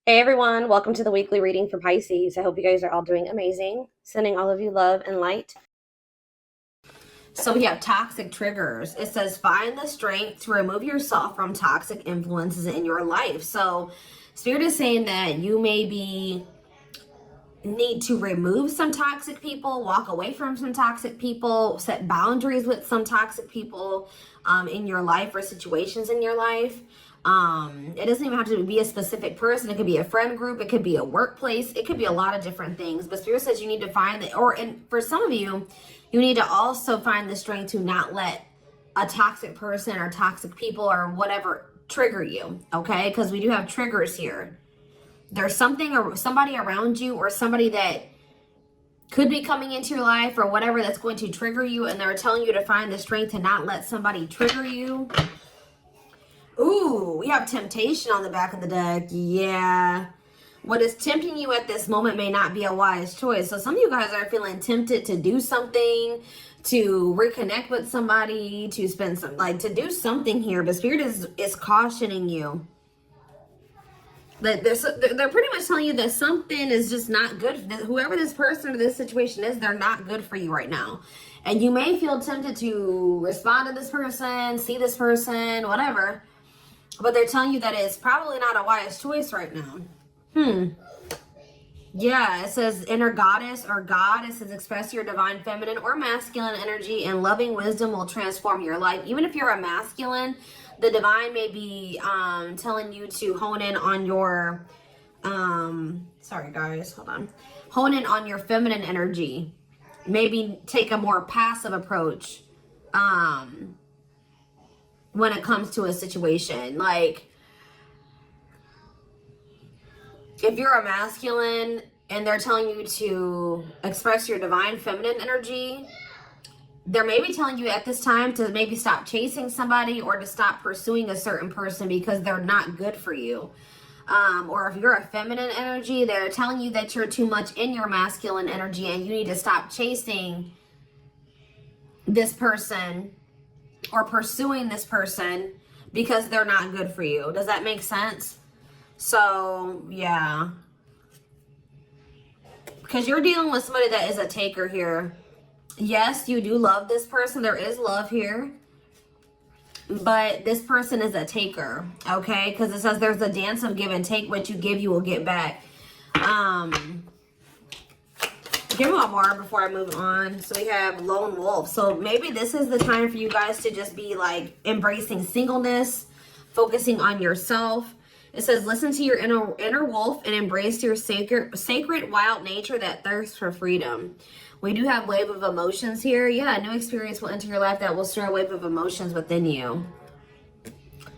Hey everyone, welcome to the weekly reading for Pisces. I hope you guys are all doing amazing. Sending all of you love and light. So we have toxic triggers. It says find the strength to remove yourself from toxic influences in your life. So Spirit is saying that you maybe need to remove some toxic people, walk away from some toxic people, set boundaries with some toxic people in your life or situations in your life. It doesn't even have to be a specific person. It could be a friend group. It could be a workplace. It could be a lot of different things. But Spirit says you need to find that, and for some of you, you need to also find the strength to not let a toxic person or toxic people or whatever trigger you. Okay, because we do have triggers here. There's something or somebody around you or somebody that could be coming into your life or whatever that's going to trigger you, and they're telling you to find the strength to not let somebody trigger you. Ooh, we have temptation on the back of the deck. Yeah. What is tempting you at this moment may not be a wise choice. So some of you guys are feeling tempted to do something, to reconnect with somebody, to spend some, to do something here. But Spirit is cautioning you. They're pretty much telling you that something is just not good. Whoever this person or this situation is, they're not good for you right now. And you may feel tempted to respond to this person, see this person, whatever. But they're telling you that it's probably not a wise choice right now. Yeah, it says inner goddess or God. It says express your divine feminine or masculine energy, and loving wisdom will transform your life. Even if you're a masculine, the divine may be telling you to hone in on your sorry guys, hold on. Hone in on your feminine energy. Maybe take a more passive approach when it comes to a situation. Like, if you're a masculine and they're telling you to express your divine feminine energy, they're maybe telling you at this time to maybe stop chasing somebody or to stop pursuing a certain person because they're not good for you. Or if you're a feminine energy, they're telling you that you're too much in your masculine energy and you need to stop chasing this person or pursuing this person because they're not good for you. Does that make sense? So, yeah. Because you're dealing with somebody that is a taker here. Yes, you do love this person. There is love here. But this person is a taker, okay? Because it says there's a dance of give and take. What you give, you will get back. Give me one more before I move on. So we have lone wolf. So maybe this is the time for you guys to just be like embracing singleness, focusing on yourself. It says listen to your inner wolf and embrace your sacred wild nature that thirsts for freedom. We do have wave of emotions here. Yeah, a new experience will enter your life that will stir a wave of emotions within you.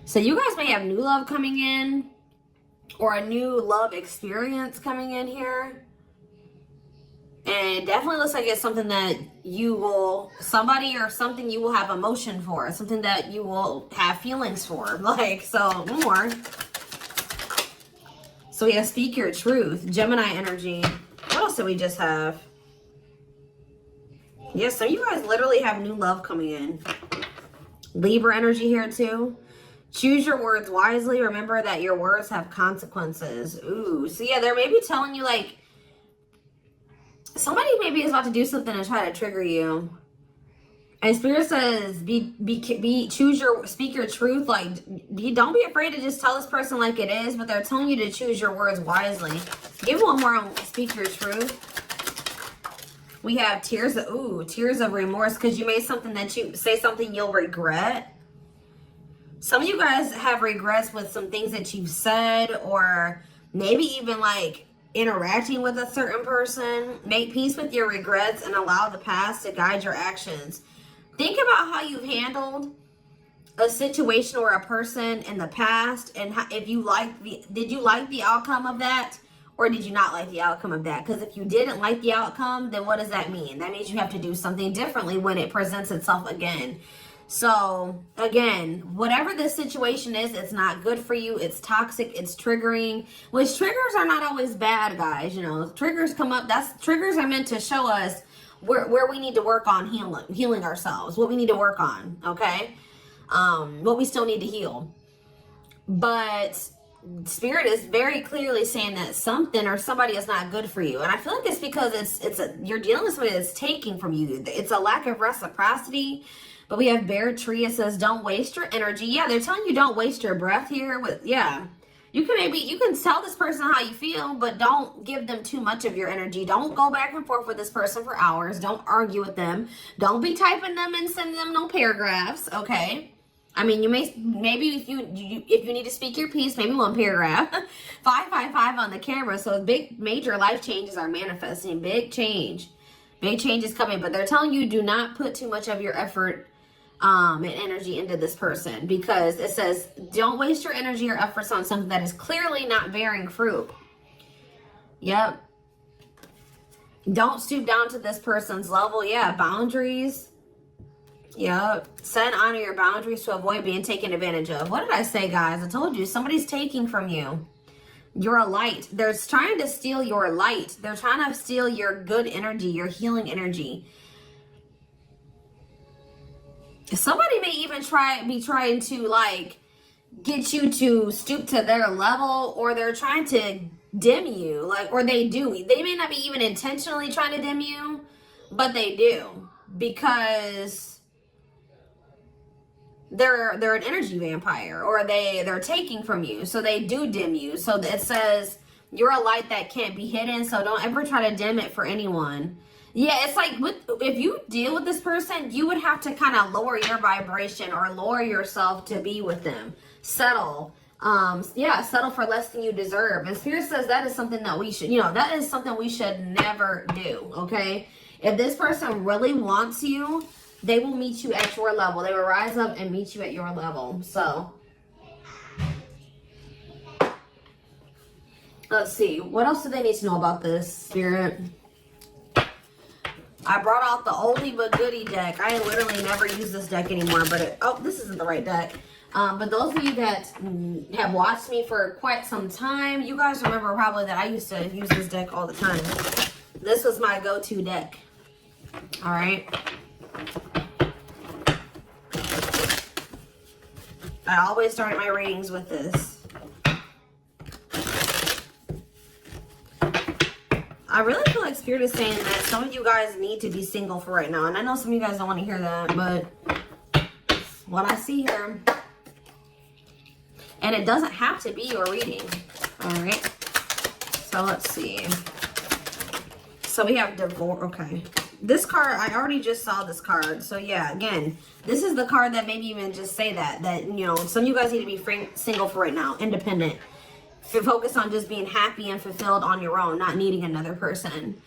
So you guys may have new love coming in or a new love experience coming in here. And it definitely looks like it's something that you will, somebody or something you will have emotion for. Something that you will have feelings for. Like, so more. So we have speak your truth. Gemini energy. What else do we just have? Yes, so you guys literally have new love coming in. Libra energy here too. Choose your words wisely. Remember that your words have consequences. Ooh, so yeah, they're maybe telling you like, somebody maybe is about to do something and try to trigger you. And Spirit says, speak your truth. Like, don't be afraid to just tell this person like it is, but they're telling you to choose your words wisely. Give one more on speak your truth. We have tears of remorse, because you made something that you say something you'll regret. Some of you guys have regrets with some things that you've said, or maybe even like interacting with a certain person. Make peace with your regrets and allow the past to guide your actions. Think about how you've handled a situation or a person in the past, and if you did you like the outcome of that, or did you not like the outcome of that? Because if you didn't like the outcome, then what does that mean? That means you have to do something differently when it presents itself again. So again, whatever this situation is, it's not good for you. It's toxic. It's triggering, which triggers are not always bad, guys. You know, triggers come up. Triggers are meant to show us where we need to work on healing ourselves, what we need to work on. Okay. What we still need to heal. But Spirit is very clearly saying that something or somebody is not good for you. And I feel like it's because you're dealing with somebody that's taking from you. It's a lack of reciprocity. But we have Bear Tree. It says, don't waste your energy. Yeah, they're telling you don't waste your breath here. You can tell this person how you feel, but don't give them too much of your energy. Don't go back and forth with this person for hours. Don't argue with them. Don't be typing them and sending them no paragraphs, okay? I mean, maybe if you need to speak your piece, maybe one paragraph. 555 on the camera. So big, major life changes are manifesting. Big change is coming. But they're telling you do not put too much of your effort and energy into this person, because it says don't waste your energy or efforts on something that is clearly not bearing fruit. Yep. Don't stoop down to this person's level. Yeah, boundaries. Yep. Set and honor your boundaries to avoid being taken advantage of. What did I say, guys? I told you somebody's taking from you. You're a light. They're trying to steal your light. They're trying to steal your good energy, your healing energy. Somebody may even be trying to like get you to stoop to their level, or they're trying to dim you, or they do. They may not be even intentionally trying to dim you, but they do, because they're an energy vampire, or they're taking from you, so they do dim you. So it says you're a light that can't be hidden, so don't ever try to dim it for anyone. Yeah, it's like if you deal with this person, you would have to kind of lower your vibration or lower yourself to be with them. Settle. Settle for less than you deserve. And Spirit says that is something that we should, that is something we should never do, okay? If this person really wants you, they will meet you at your level. They will rise up and meet you at your level. So, let's see. What else do they need to know about this, Spirit? I brought out the oldie but goodie deck. I literally never use this deck anymore, but this isn't the right deck. But those of you that have watched me for quite some time, you guys remember probably that I used to use this deck all the time. This was my go-to deck. All right. I always start my readings with this. I really feel like Spirit is saying that some of you guys need to be single for right now. And I know some of you guys don't want to hear that, but what I see here. And it doesn't have to be your reading. All right. So let's see. So we have divorce. Okay. This card, I already just saw this card. So yeah, again, this is the card that maybe even just say that some of you guys need to be single for right now, independent. Focus on just being happy and fulfilled on your own, not needing another person.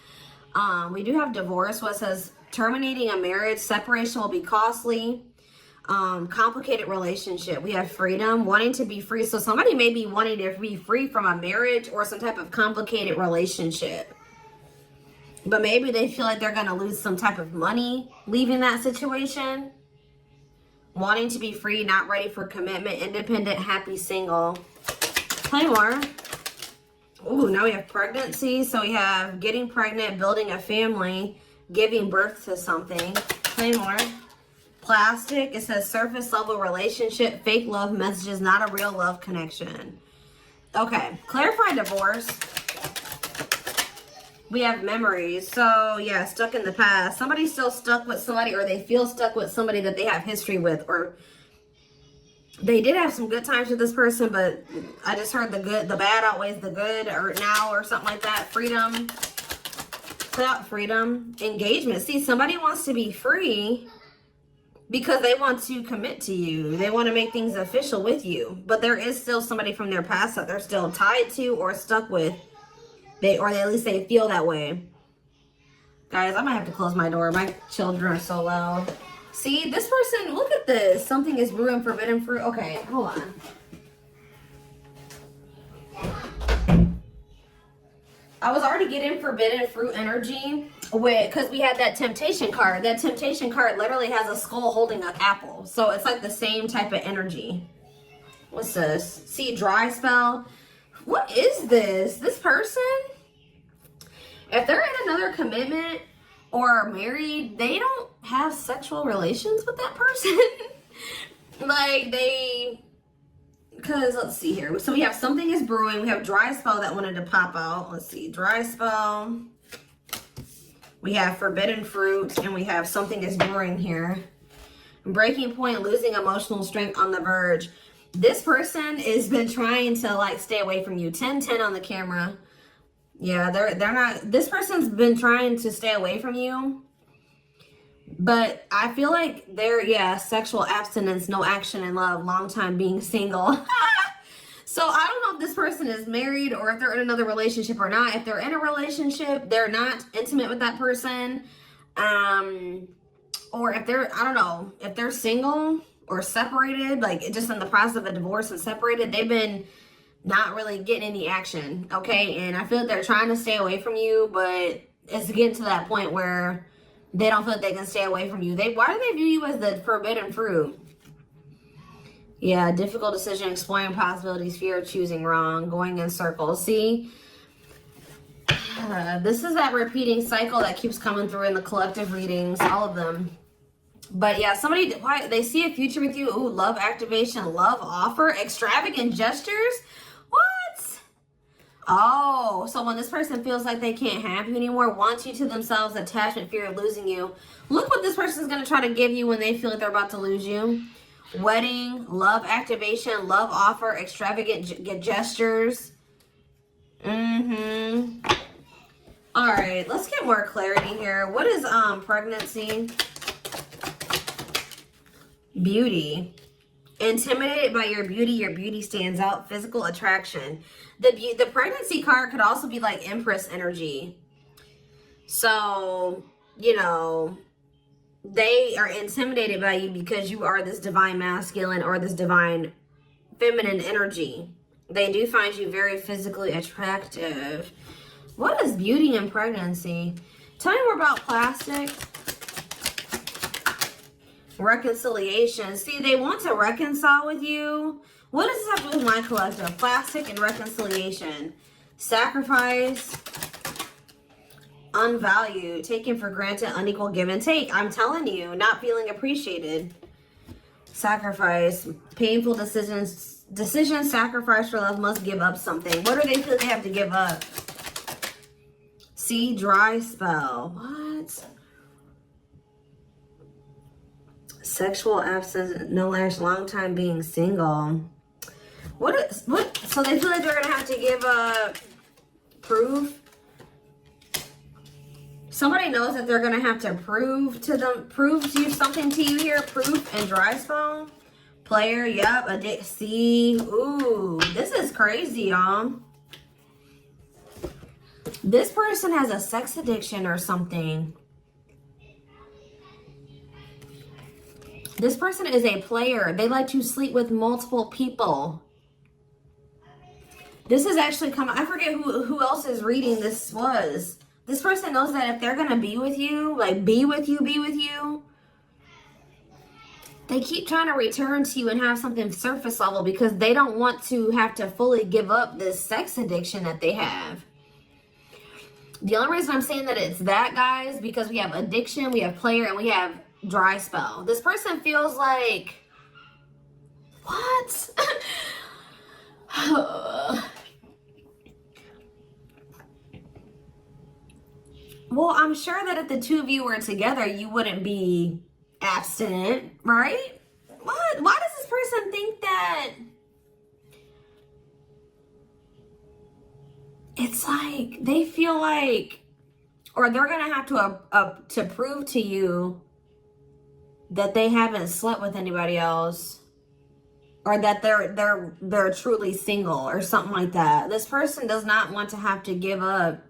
We do have divorce. What says terminating a marriage, separation will be costly. Complicated relationship. We have freedom, wanting to be free. So somebody may be wanting to be free from a marriage or some type of complicated relationship. But maybe they feel like they're going to lose some type of money leaving that situation. Wanting to be free, not ready for commitment, independent, happy, single. Play more. Ooh, now we have pregnancy. So we have getting pregnant, building a family, giving birth to something. Play more. Plastic. It says surface level relationship, fake love messages, not a real love connection. Okay. Clarify divorce. We have memories. So yeah, stuck in the past. Somebody's still stuck with somebody, or they feel stuck with somebody that they have history with, or they did have some good times with this person, but I just heard the bad outweighs the good, or now, or something like that. Freedom. Without freedom. Engagement. See, somebody wants to be free because they want to commit to you. They want to make things official with you. But there is still somebody from their past that they're still tied to or stuck with. Or at least they feel that way. Guys, I might have to close my door. My children are so loud. See, this person, look at this. Something is brewing forbidden fruit. Okay, hold on. I was already getting forbidden fruit energy because we had that temptation card. That temptation card literally has a skull holding an apple. So it's like the same type of energy. What's this? See, dry spell. What is this? This person, if they're in another commitment or married, they don't have sexual relations with that person. Like Because let's see here. So we have something is brewing. We have dry spell that wanted to pop out. Let's see. Dry spell. We have forbidden fruit. And we have something is brewing here. Breaking point, losing emotional strength, on the verge. This person has been trying to like stay away from you. 10-10 on the camera. Yeah, they're not. This person's been trying to stay away from you. But I feel like they're, yeah, sexual abstinence, no action in love, long time being single. So I don't know if this person is married or if they're in another relationship or not. If they're in a relationship, they're not intimate with that person. Or if they're, I don't know, if they're single or separated, like just in the process of a divorce and separated, they've been not really getting any action, okay? And I feel like they're trying to stay away from you, but it's getting to that point where they don't feel like they can stay away from you. Why do they view you as the forbidden fruit? Yeah, difficult decision, exploring possibilities, fear of choosing wrong, going in circles. See, this is that repeating cycle that keeps coming through in the collective readings, all of them. But yeah, somebody, why they see a future with you. Ooh, love activation, love offer, extravagant gestures. What? Oh, so when this person feels like they can't have you anymore, wants you to themselves, attachment, fear of losing you. Look what this person is going to try to give you when they feel like they're about to lose you. Wedding, love activation, love offer, extravagant gestures. All right, let's get more clarity here. What is pregnancy? Beauty. Intimidated by your beauty stands out. Physical attraction. The pregnancy card could also be like Empress energy. So, you know, they are intimidated by you because you are this divine masculine or this divine feminine energy. They do find you very physically attractive. What is beauty and pregnancy? Tell me more about plastic. Reconciliation. See, they want to reconcile with you. What does this have to do with my collective? Plastic and reconciliation. Sacrifice. Unvalued. Taken for granted. Unequal give and take. I'm telling you, not feeling appreciated. Sacrifice. Painful decisions. Decisions. Sacrifice for love. Must give up something. What do they feel they have to give up? See, dry spell. What? Sexual absence, no lash, long time being single. What? So they feel like they're gonna have to give proof. Somebody knows that they're gonna have to prove to you something to you here. Proof and dry spell. Player, yep. See, ooh, this is crazy, y'all. This person has a sex addiction or something. This person is a player. They like to sleep with multiple people. This is actually coming. I forget who else's reading this was. This person knows that if they're going to be with you, like be with you, they keep trying to return to you and have something surface level because they don't want to have to fully give up this sex addiction that they have. The only reason I'm saying that it's that, guys, because we have addiction, we have player, and we have dry spell. This person feels like, what? Well, I'm sure that if the two of you were together, you wouldn't be abstinent, right? What? Why does this person think that? It's like they feel like, or they're gonna have to prove to you that they haven't slept with anybody else, or that they're truly single or something like that. This person does not want to have to give up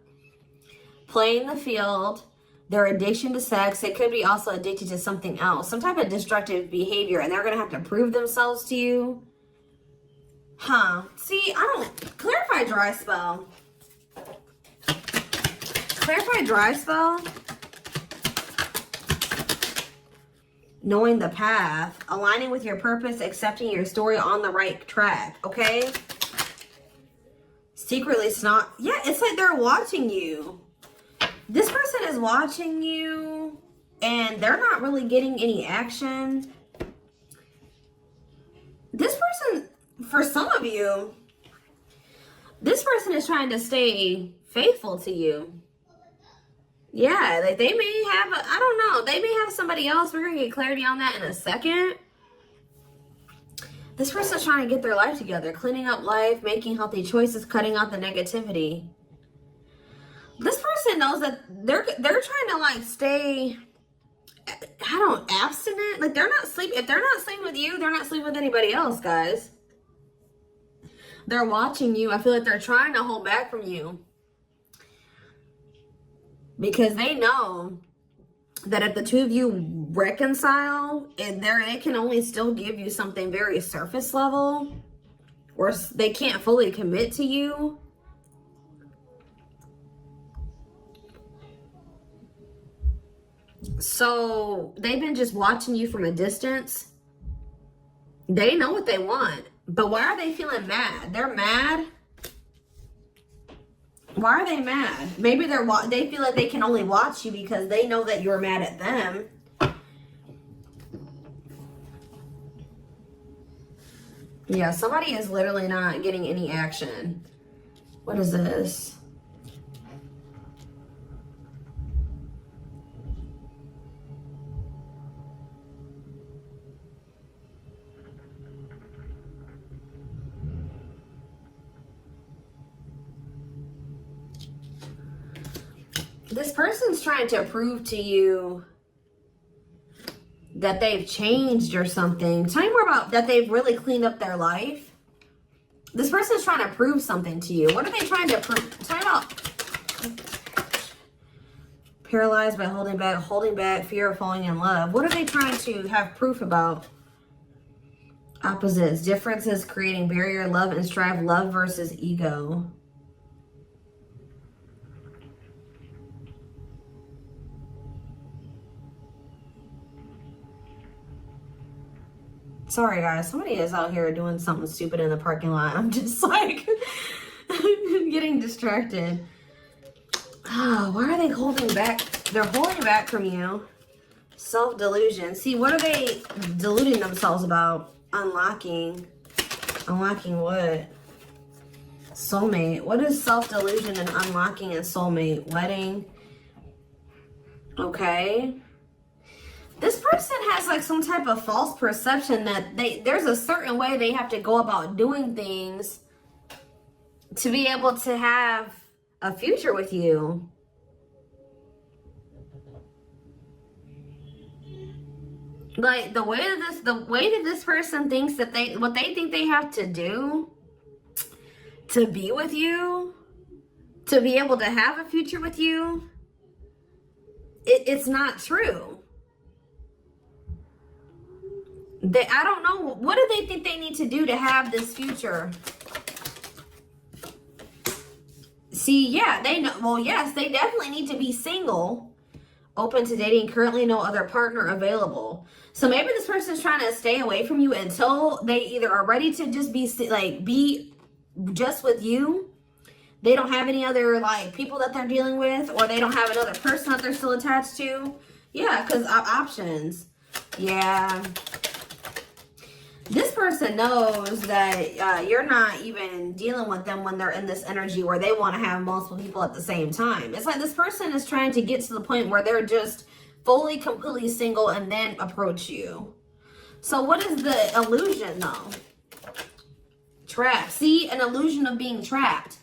playing the field, their addiction to sex. It could be also addicted to something else, some type of destructive behavior, and they're gonna have to prove themselves to you. Huh? See, I don't clarify dry spell. Clarify dry spell. Knowing the path, aligning with your purpose, accepting your story, on the right track, okay? Secretly snot. Yeah, it's like they're watching you. This person is watching you and they're not really getting any action. This person for some of you, this person is trying to stay faithful to you. Yeah, like they may have, I don't know, they may have somebody else. We're going to get clarity on that in a second. This person's trying to get their life together, cleaning up life, making healthy choices, cutting out the negativity. This person knows that they're trying to like stay, abstinent. Like they're not sleeping. If they're not sleeping with you, they're not sleeping with anybody else, guys. They're watching you. I feel like they're trying to hold back from you. Because they know that if the two of you reconcile, and they can only still give you something very surface level, or they can't fully commit to you. So they've been just watching you from a distance. They know what they want, but why are they feeling mad? They're mad. Why are they mad? Maybe they feel like they can only watch you because they know that you're mad at them. Yeah, somebody is literally not getting any action. What is this? This person's trying to prove to you that they've changed or something. Tell me more about that. They've really cleaned up their life. This person's trying to prove something to you. What are they trying to prove? Tell me about paralyzed by holding back, fear of falling in love. What are they trying to have proof about? Opposites, differences, creating barrier, love and strive, love versus ego. Sorry, guys. Somebody is out here doing something stupid in the parking lot. I'm just like getting distracted. Oh, why are they holding back? They're holding back from you. Self-delusion. See, what are they deluding themselves about? Unlocking. Unlocking what? Soulmate. What is self-delusion and unlocking a soulmate? Wedding. Okay. This person has like some type of false perception that there's a certain way they have to go about doing things to be able to have a future with you. Like the way that this person thinks that what they think they have to do to be with you, to be able to have a future with you, it's not true. I don't know. What do they think they need to do to have this future? See, yeah, they know. Well, yes, they definitely need to be single, open to dating, currently no other partner available. So maybe this person is trying to stay away from you until they either are ready to just be just with you. They don't have any other like people that they're dealing with, or they don't have another person that they're still attached to. Yeah, because options. Yeah. This person knows that you're not even dealing with them when they're in this energy where they want to have multiple people at the same time. It's like this person is trying to get to the point where they're just fully, completely single and then approach you. So what is the illusion though? Trapped. See, an illusion of being trapped.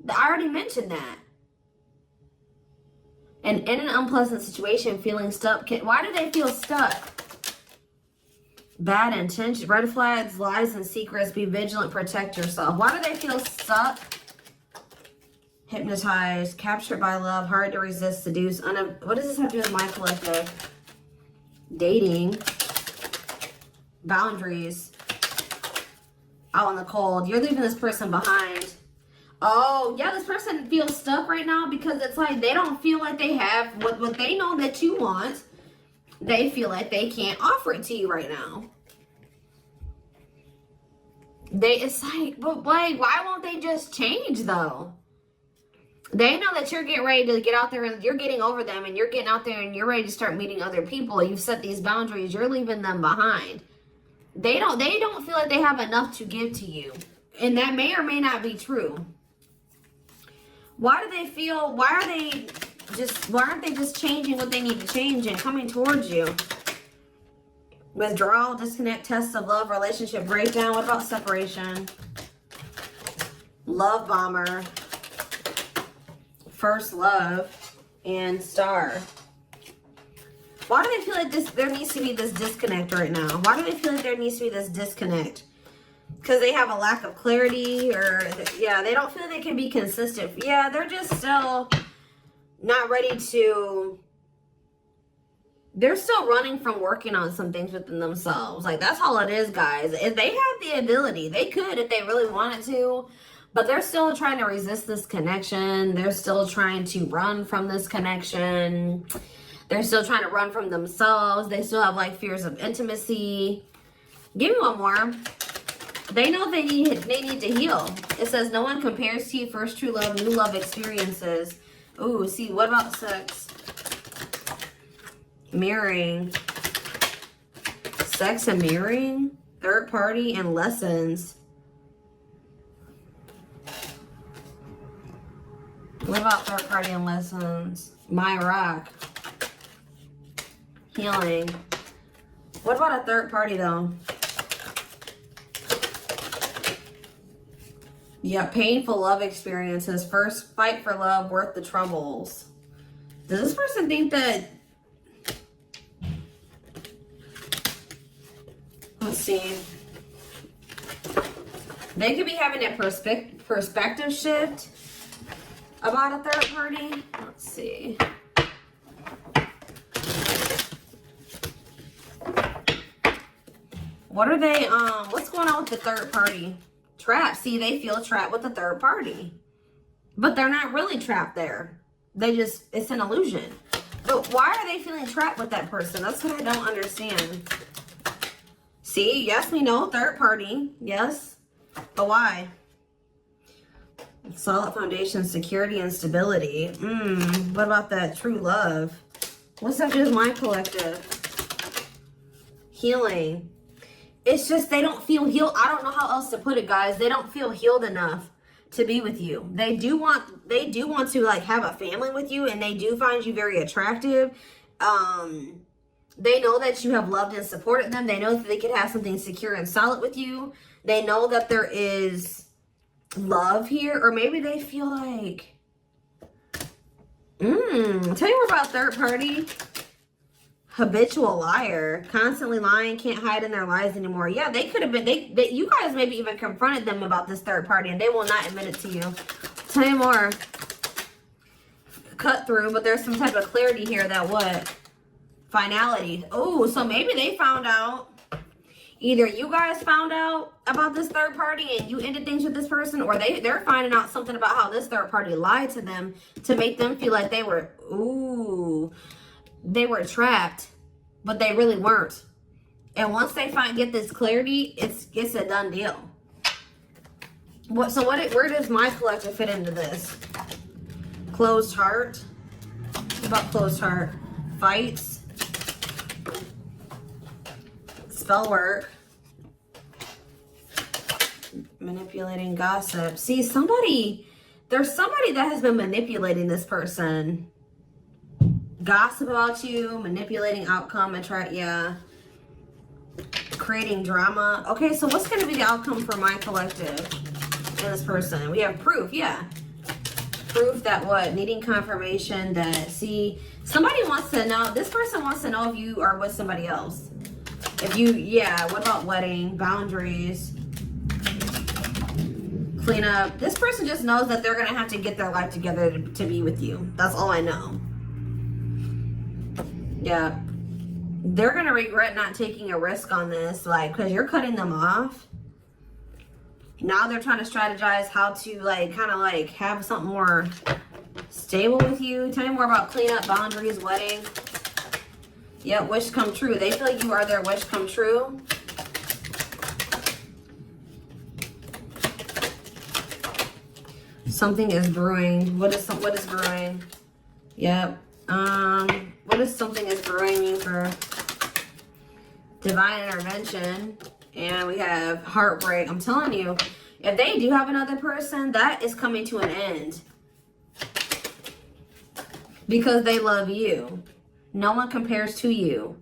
I already mentioned that. And in an unpleasant situation, feeling stuck. Why do they feel stuck? Bad intention, red flags, lies, and secrets. Be vigilant, protect yourself. Why do they feel stuck? Hypnotized, captured by love, hard to resist, seduce. What does this have to do with my collective? Dating. Boundaries. Out in the cold. You're leaving this person behind. Oh, yeah, this person feels stuck right now because it's like they don't feel like they have what they know that you want. They feel like they can't offer it to you right now. It's like, but like, why won't they just change though? They know that you're getting ready to get out there and you're getting over them and you're getting out there and you're ready to start meeting other people. You've set these boundaries. You're leaving them behind. They don't feel like they have enough to give to you. And that may or may not be true. Why do they feel, why aren't they just changing what they need to change and coming towards you? Withdrawal, disconnect, test of love, relationship breakdown. What about separation? Love bomber, first love, and star. Why do they feel like there needs to be this disconnect right now? Why do they feel like there needs to be this disconnect? Because they have a lack of clarity, or yeah, they don't feel they can be consistent. Yeah, they're just still not ready to, they're still running from working on some things within themselves. Like, that's all it is, guys. If they have the ability, they could if they really wanted to, but they're still trying to resist this connection. They're still trying to run from this connection. They're still trying to run from themselves. They still have like fears of intimacy. Give me one more. They know they need to heal. It says no one compares to you. First true love, new love experiences. Ooh, see, what about sex? Mirroring. Sex and mirroring. Third party and lessons. What about third party and lessons? My rock. Healing. What about a third party though? Yeah, painful love experiences. First fight for love, worth the troubles. Does this person think that... Let's see. They could be having a perspective shift about a third party. Let's see. What are they, what's going on with the third party? Trapped. See, they feel trapped with the third party. But they're not really trapped there. They just, it's an illusion. But why are they feeling trapped with that person? That's what I don't understand. See, yes, we know, third party. Yes. But why? Solid foundation, security, and stability. What about that true love? What's that do with my collective? Healing. It's just they don't feel healed. I don't know how else to put it, guys. They don't feel healed enough to be with you. They do want to like have a family with you, and they do find you very attractive. They know that you have loved and supported them. They know that they could have something secure and solid with you. They know that there is love here, or maybe they feel like tell you more about third party. Habitual liar, constantly lying, can't hide in their lies anymore. Yeah, they could have been, you guys maybe even confronted them about this third party, and they will not admit it to you. Tell you more. Cut through, but there's some type of clarity here that what? Finality. Oh, so maybe they found out. Either you guys found out about this third party and you ended things with this person, or they're finding out something about how this third party lied to them to make them feel like they were, they were trapped, but they really weren't. And once they get this clarity, it's a done deal. Where does my collective fit into this? Closed heart. What about closed heart? Fights. Spell work. Manipulating, gossip. See, there's somebody that has been manipulating this person. Gossip about you, manipulating outcome, creating drama. Okay, so what's going to be the outcome for my collective and this person? We have proof, yeah. Proof that what? Needing confirmation that, see, somebody wants to know, this person wants to know if you are with somebody else. If you, what about wedding, boundaries, clean up. This person just knows that they're going to have to get their life together to be with you. That's all I know. Yeah, they're gonna regret not taking a risk on this, like, because you're cutting them off. Now they're trying to strategize how to like kind of like have something more stable with you. Tell me more about cleanup, boundaries, wedding. Yeah, wish come true. They feel like you are their wish come true. Something is brewing. What is brewing? Yep. What is something is brewing mean for divine intervention? And we have heartbreak. I'm telling you, if they do have another person, that is coming to an end. Because they love you. No one compares to you.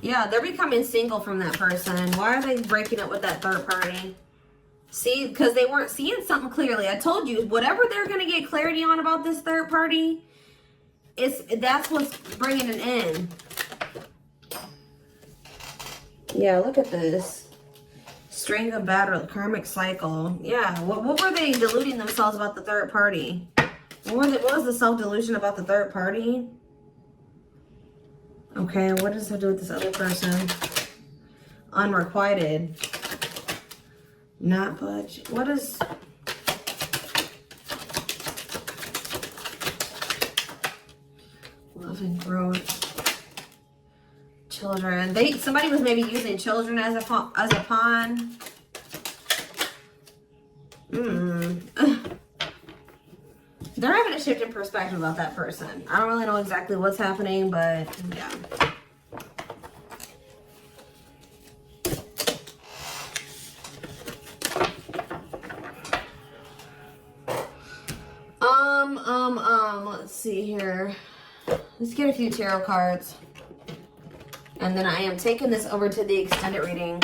Yeah, they're becoming single from that person. Why are they breaking up with that third party? See, because they weren't seeing something clearly. I told you, whatever they're going to get clarity on about this third party, that's what's bringing an end. Yeah, look at this. String of battle, karmic cycle. Yeah, what were they deluding themselves about the third party? What was the self-delusion about the third party? Okay, what does that do with this other person? Unrequited. Not budge. What is... Love and growth. Children. Somebody was maybe using children as a pawn. They're having a shift in perspective about that person. I don't really know exactly what's happening, but yeah. Let's see here. Let's get a few tarot cards. And then I am taking this over to the extended reading.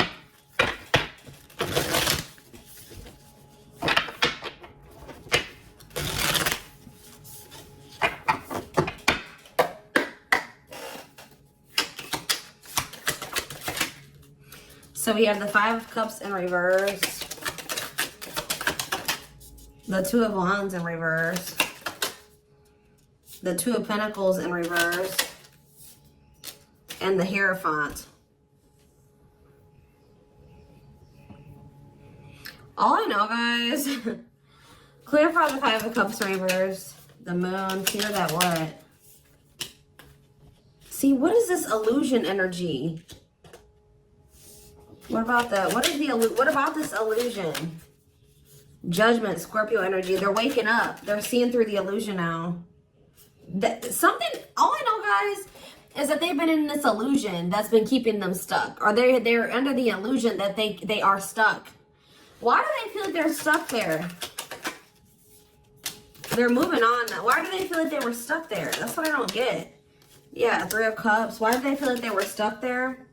So we have the Five of Cups in reverse. The Two of Wands in reverse. The Two of Pentacles in reverse. And the Hierophant. All I know, guys, clarify the Five of Cups reverse. The Moon, clear that what? See, what is this illusion energy? What about that? What about this illusion? Judgment, Scorpio energy. They're waking up. They're seeing through the illusion now. All I know, guys, is that they've been in this illusion that's been keeping them stuck. Or they're under the illusion that they are stuck. Why do they feel like they're stuck there? They're moving on now. Why do they feel like they were stuck there? That's what I don't get. Yeah, Three of Cups. Why do they feel like they were stuck there?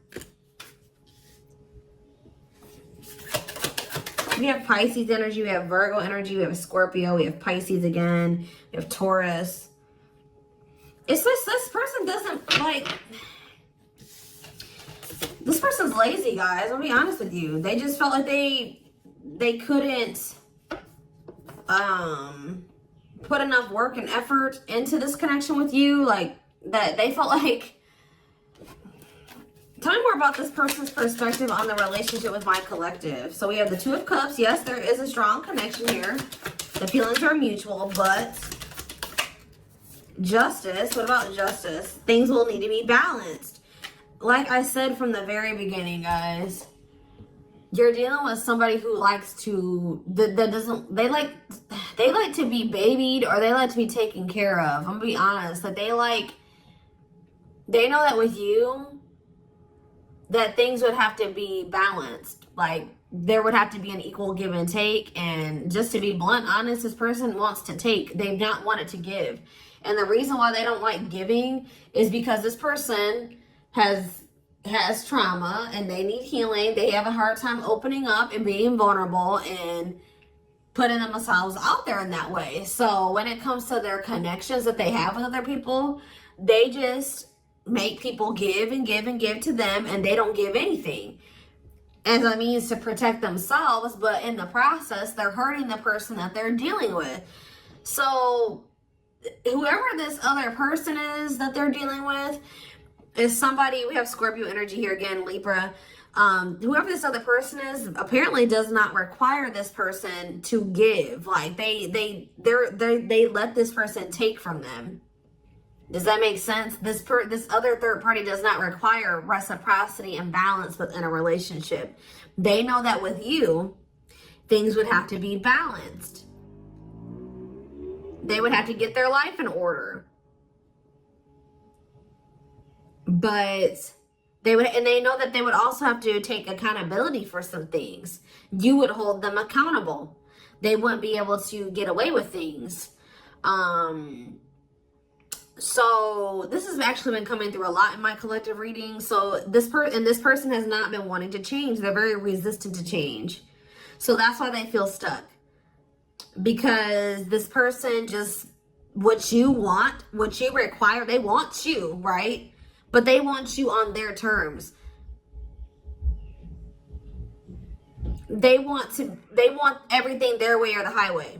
We have Pisces energy, we have Virgo energy, we have Scorpio, we have Pisces again, we have Taurus. It's this person doesn't like, this person's lazy, guys. I'll be honest with you. They just felt like they couldn't put enough work and effort into this connection with you. Like that they felt like, tell me more about this person's perspective on the relationship with my collective. So we have the Two of Cups. Yes, there is a strong connection here. The feelings are mutual, but Justice. What about Justice? Things will need to be balanced. Like I said from the very beginning, guys, you're dealing with somebody who likes to, they like to be babied, or they like to be taken care of. I'm gonna be honest. Like they know that with you, that things would have to be balanced. Like there would have to be an equal give and take. And just to be blunt, honest, this person wants to take. They've not wanted to give. And the reason why they don't like giving is because this person has trauma and they need healing. They have a hard time opening up and being vulnerable and putting themselves out there in that way. So when it comes to their connections that they have with other people, they just make people give and give and give to them, and they don't give anything as a means to protect themselves, but in the process they're hurting the person that they're dealing with. So whoever this other person is that they're dealing with is somebody, we have Scorpio energy here again, Libra. Whoever this other person is apparently does not require this person to give. Like they let this person take from them. Does that make sense? This other third party does not require reciprocity and balance within a relationship. They know that with you, things would have to be balanced. They would have to get their life in order. But they would, and they know that they would also have to take accountability for some things. You would hold them accountable. They wouldn't be able to get away with things. So this has actually been coming through a lot in my collective reading. So this person has not been wanting to change. They're very resistant to change. So that's why they feel stuck. Because this person just, what you want, what you require, they want you, right? But they want you on their terms. They want everything their way or the highway.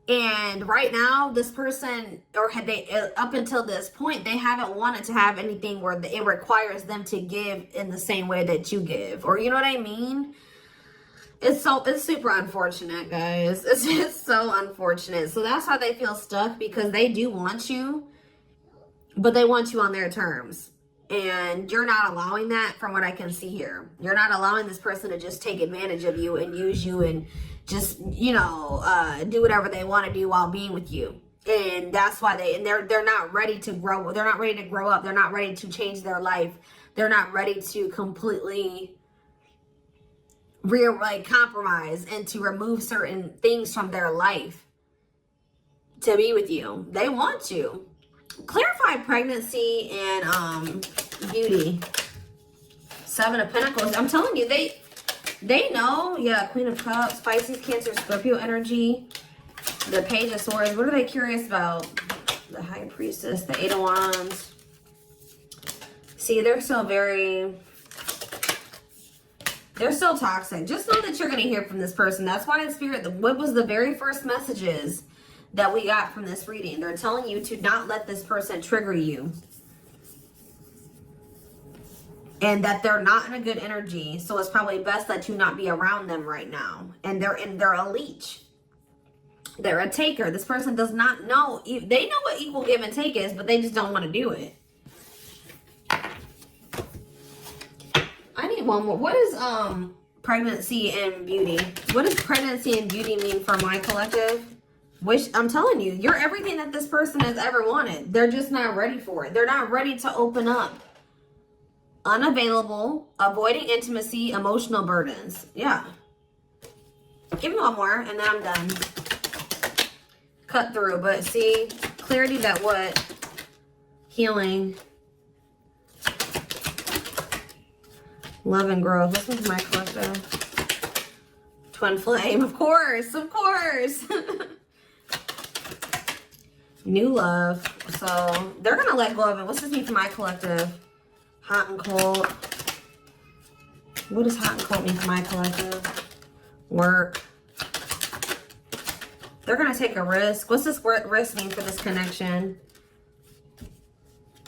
And right now, this person, or had they, up until this point, they haven't wanted to have anything where it requires them to give in the same way that you give. Or you know what I mean? It's super unfortunate, guys. It's just so unfortunate. So that's why they feel stuck, because they do want you, but they want you on their terms. And you're not allowing that, from what I can see here. You're not allowing this person to just take advantage of you and use you and just, you know, do whatever they want to do while being with you. And that's why they're not ready to grow. They're not ready to grow up. They're not ready to change their life. They're not ready to completely compromise and to remove certain things from their life to be with you. They want you. Clarify pregnancy and beauty. 7 of Pentacles. I'm telling you, they know. Yeah, Queen of Cups, Pisces, Cancer, Scorpio energy. The Page of Swords. What are they curious about? The High Priestess, the 8 of Wands. See, they're still toxic. Just know that you're going to hear from this person. That's why in Spirit, what was the very first messages that we got from this reading? They're telling you to not let this person trigger you. And that they're not in a good energy. So it's probably best that you not be around them right now. And they're a leech. They're a taker. This person does not know. They know what equal give and take is, but they just don't want to do it. I need one more. What is pregnancy and beauty? What does pregnancy and beauty mean for my collective? I'm telling you, you're everything that this person has ever wanted. They're just not ready for it. They're not ready to open up. Unavailable, avoiding intimacy, emotional burdens. Yeah. Give me one more and then I'm done. Cut through, but see, clarity that what? Healing. Love and growth. This one's my collective. Twin flame, of course, of course. New love. So they're gonna let go of it. What's this mean for my collective? Hot and cold. What does hot and cold mean for my collective? Work. They're gonna take a risk. What's this risk mean for this connection?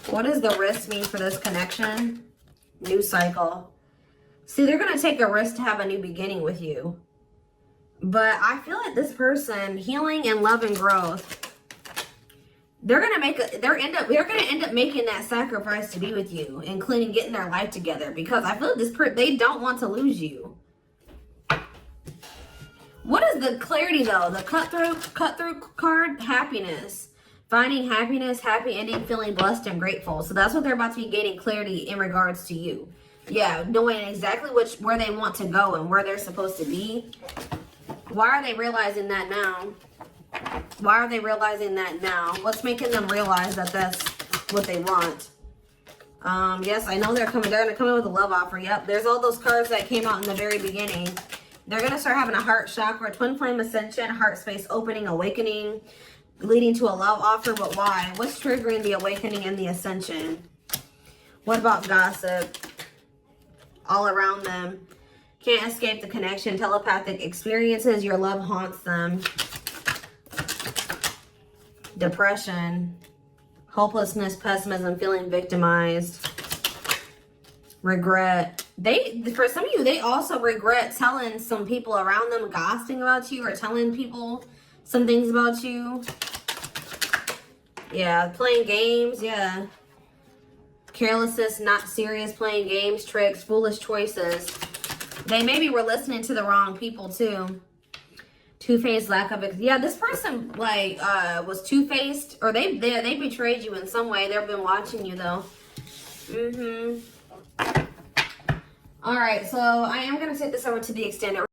What does the risk mean for this connection? New cycle. See, they're going to take a risk to have a new beginning with you. But I feel like this person, healing and love and growth, they're going to end up making that sacrifice to be with you, including getting their life together, because I feel like they don't want to lose you. What is the clarity though? The cut through card, happiness. Finding happiness, happy ending, feeling blessed and grateful. So that's what they're about to be gaining clarity in regards to you. Yeah, knowing exactly where they want to go and where they're supposed to be. Why are they realizing that now? Why are they realizing that now? What's making them realize that that's what they want? Yes, I know they're going to come in with a love offer. Yep, there's all those cards that came out in the very beginning. They're going to start having a heart chakra, twin flame ascension, heart space opening, awakening, leading to a love offer. But why? What's triggering the awakening and the ascension? What about gossip? All around them. Can't escape the connection. Telepathic experiences. Your love haunts them. Depression. Hopelessness, pessimism, feeling victimized. Regret. For some of you, they also regret telling some people around them, gossiping about you or telling people some things about you. Yeah, playing games. Yeah. Carelessness, not serious, playing games, tricks, foolish choices. They maybe were listening to the wrong people too. Two-faced, lack of, yeah, this person, like, was two-faced, or they betrayed you in some way. They've been watching you, though. All right, so I am going to take this over to the extended